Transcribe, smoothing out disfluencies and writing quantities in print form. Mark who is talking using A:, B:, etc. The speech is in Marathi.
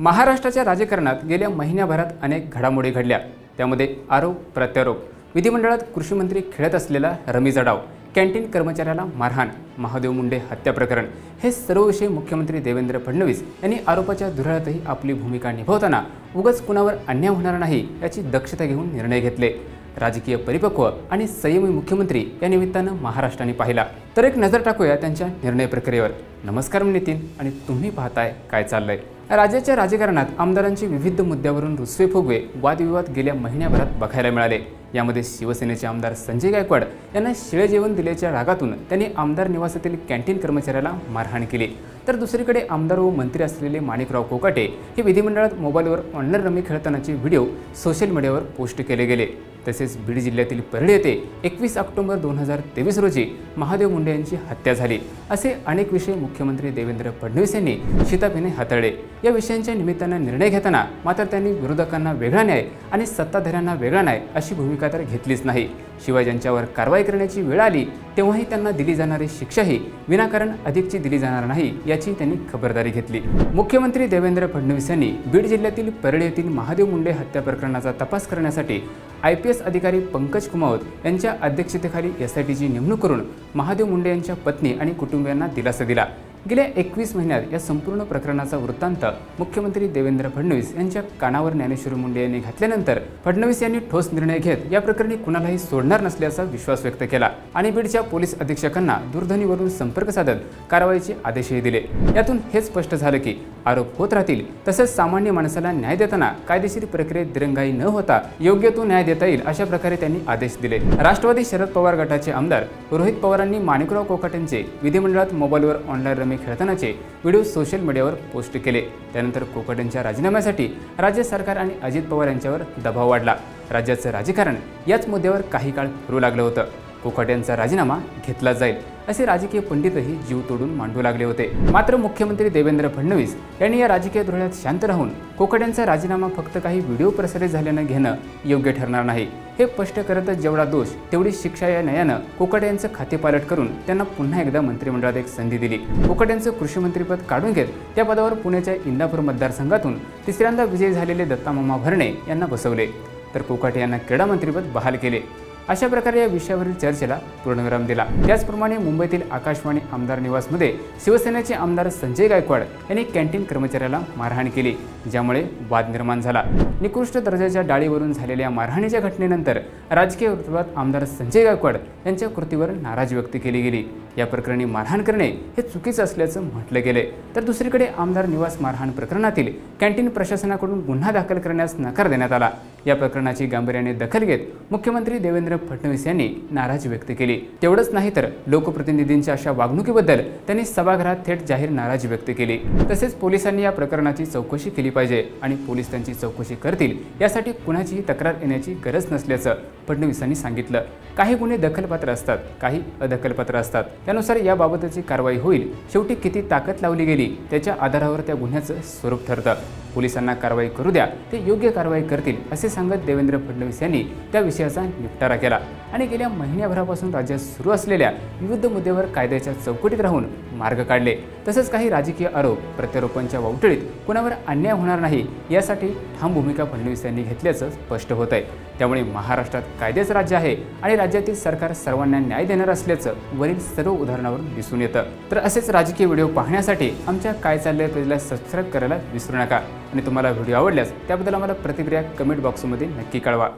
A: महाराष्ट्राच्या राजकारणात गेल्या महिन्याभरात अनेक घडामोडी घडल्या। त्यामध्ये आरोप प्रत्यारोप, विधिमंडळात कृषी मंत्री खेळत असलेला रमीचा डाव, कॅन्टीन कर्मचाऱ्याला मारहाण, महादेव मुंडे हत्या प्रकरण, हे सर्व विषय मुख्यमंत्री देवेंद्र फडणवीस यांनी आरोपाच्या धुऱ्यातही आपली भूमिका निभावताना उगाच कुणावर अन्याय होणार नाही याची दक्षता घेऊन निर्णय घेतले। राजकीय परिपक्व आणि संयमी मुख्यमंत्री या निमित्तानं महाराष्ट्राने पाहिला। तर एक नजर टाकूया त्यांच्या निर्णय प्रक्रियेवर। नमस्कार, मी नितीन आणि तुम्ही पाहताय काय चाललंय। राज्याच्या राजकारणात आमदारांची विविध मुद्द्यावरून रुसवे फुगवे वादविवाद गेल्या महिन्याभरात बघायला मिळाले। यामध्ये शिवसेनेचे आमदार संजय गायकवाड यांना शिळे जेवण दिल्याच्या रागातून त्यांनी आमदार निवासातील कॅन्टीन कर्मचाऱ्याला मारहाण केली। तर दुसरीकडे आमदार व मंत्री असलेले माणिकराव कोकाटे हे विधिमंडळात मोबाईलवर ऑनलाईन रमी खेळतानाचे व्हिडिओ सोशल मीडियावर पोस्ट केले गेले। तसेच बीड जिल्ह्यातील परळी येथे 21 ऑक्टोबर 2023 रोजी महादेव मुंडे यांची हत्या झाली। असे अनेक विषय मुख्यमंत्री देवेंद्र फडणवीस यांनी शिताफीने हाताळले। या विषयांच्या निमित्तानं निर्णय घेताना मात्र त्यांनी विरोधकांना वेगळा न्याय आणि सत्ताधाऱ्यांना वेगळा न्याय अशी भूमिका तर घेतलीच नाही। शिवाय ज्यांच्यावर कारवाई करण्याची वेळ आली तेव्हाही त्यांना दिली जाणारी शिक्षाही विनाकारण अधिकची दिली जाणार नाही याची त्यांनी खबरदारी घेतली। मुख्यमंत्री देवेंद्र फडणवीस यांनी बीड जिल्ह्यातील परळी येथील महादेव मुंडे हत्या प्रकरणाचा तपास करण्यासाठी IPS अधिकारी पंकज कुमावत यांच्या अध्यक्षतेखाली SITची नेमणूक करून महादेव मुंडे यांच्या पत्नी आणि कुटुंबियांना दिलासा दिला। गेल्या 21 महिन्यात या संपूर्ण प्रकरणाचा वृत्तांत मुख्यमंत्री देवेंद्र फडणवीस यांच्या कानावर ज्ञानेश्वर मुंडे यांनी घातल्यानंतर फडणवीस यांनी ठोस निर्णय घेत या प्रकरणी कुणालाही सोडणार नसल्याचा विश्वास व्यक्त केला आणि बीडच्या पोलीस अधीक्षकांना दूरध्वनीवरून संपर्क साधत कारवाईचे आदेशही दिले। यातून हे स्पष्ट झालं की आरोप होत राहतील, तसेच सामान्य माणसाला न्याय देताना कायदेशीर प्रक्रियेत दिरंगाई न होता योग्य तो न्याय देता येईल अशा प्रकारे त्यांनी आदेश दिले। राष्ट्रवादी शरद पवार गटाचे आमदार रोहित पवारांनी माणिकराव कोकाटेंचे विधिमंडळात मोबाईलवर ऑनलाईन खेळतानाचे व्हिडिओ सोशल मीडियावर पोस्ट केले। त्यानंतर कोकाटेंच्या राजीनाम्यासाठी राज्य सरकार आणि अजित पवार यांच्यावर दबाव वाढला। राज्याचं राजकारण याच मुद्द्यावर काही काळ फिरू लागलं होतं। कोकाटेंचा राजीनामा घेतला जाईल असे राजकीय पंडितही जीव तोडून मांडू लागले होते। मात्र मुख्यमंत्री देवेंद्र फडणवीस यांनी या राजकीय धुळ्यात शांत राहून कोकाटेंचा राजीनामा फक्त काही व्हिडिओ प्रसारित झाल्यानं घेणं योग्य ठरणार नाही हे स्पष्ट करतच जेवढा दोष तेवढी शिक्षा या न्यायानं कोकाटे यांचं खातेपालट करून त्यांना पुन्हा एकदा मंत्रिमंडळात एक संधी दिली। कोकाटेंचं कृषी मंत्रिपद काढून घेत त्या पदावर पुण्याच्या इंदापूर मतदारसंघातून तिसऱ्यांदा विजयी झालेले दत्तामामा भरणे यांना बसवले, तर कोकाटे यांना क्रीडा मंत्रिपद बहाल केले। अशा प्रकारे या विषयावरील चर्चेला पूर्णविराम दिला। त्याचप्रमाणे मुंबईतील आकाशवाणी आमदार निवासमध्ये शिवसेनेचे आमदार संजय गायकवाड यांनी कॅन्टीन कर्मचाऱ्याला मारहाण केली, ज्यामुळे वाद निर्माण झाला। निकृष्ट दर्जाच्या डाळीवरून झालेल्या मारहाणीच्या घटनेनंतर राजकीय वर्तुळात आमदार संजय गायकवाड यांच्या कृतीवर नाराजी व्यक्त केली गेली। या प्रकरणी मारहाण करणे हे चुकीचं असल्याचं म्हटलं गेले। तर दुसरीकडे आमदार निवास मारहाण प्रकरणातील कॅन्टीन प्रशासनाकडून गुन्हा दाखल करण्यास नकार देण्यात आला। या प्रकरणाची गांभीर्याने दखल घेत मुख्यमंत्री देवेंद्र फडणवीस यांनी नाराजी व्यक्त केली। तेवढंच नाही तर लोकप्रतिनिधींच्या अशा वागणुकीबद्दल त्यांनी सभागृहात थेट जाहीर नाराजी व्यक्त केली। तसेच पोलिसांनी या प्रकरणाची चौकशी केली पाहिजे आणि पोलीस त्यांची चौकशी करतील यासाठी कुणाचीही तक्रार येण्याची गरज नसल्याचं फडणवीसांनी सांगितलं। काही गुन्हे दखलपात्र असतात, काही अदखलपात्र असतात, त्यानुसार याबाबतची कारवाई होईल। शेवटी किती ताकद लावली गेली त्याच्या आधारावर त्या गुन्ह्याचं स्वरूप ठरतं। पोलिसांना कारवाई करू द्या, ते योग्य कारवाई करतील असे सांगत देवेंद्र फडणवीस यांनी त्या विषयाचा निपटारा केला आणि गेल्या महिन्याभरापासून राज्यात सुरू असलेल्या विविध मुद्द्यावर कायद्याच्या चौकटीत राहून मार्ग काढले। तसंच काही राजकीय आरोप प्रत्यारोपांच्या वावटळीत कुणावर अन्याय होणार नाही यासाठी ठाम भूमिका फडणवीस यांनी घेतल्याचं स्पष्ट होत आहे। त्यामुळे महाराष्ट्रात कायद्याचं राज्य आहे आणि राज्यातील सरकार सर्वांना न्याय देणार असल्याचं वरील सर्व उदाहरणावरून दिसून येतं। तर असेच राजकीय व्हिडिओ पाहण्यासाठी आमच्या काय चाललंय पेजला सबस्क्राईब करायला विसरू नका आणि तुम्हाला व्हिडिओ आवडल्यास त्याबद्दल आम्हाला प्रतिक्रिया कमेंट बॉक्समध्ये नक्की कळवा।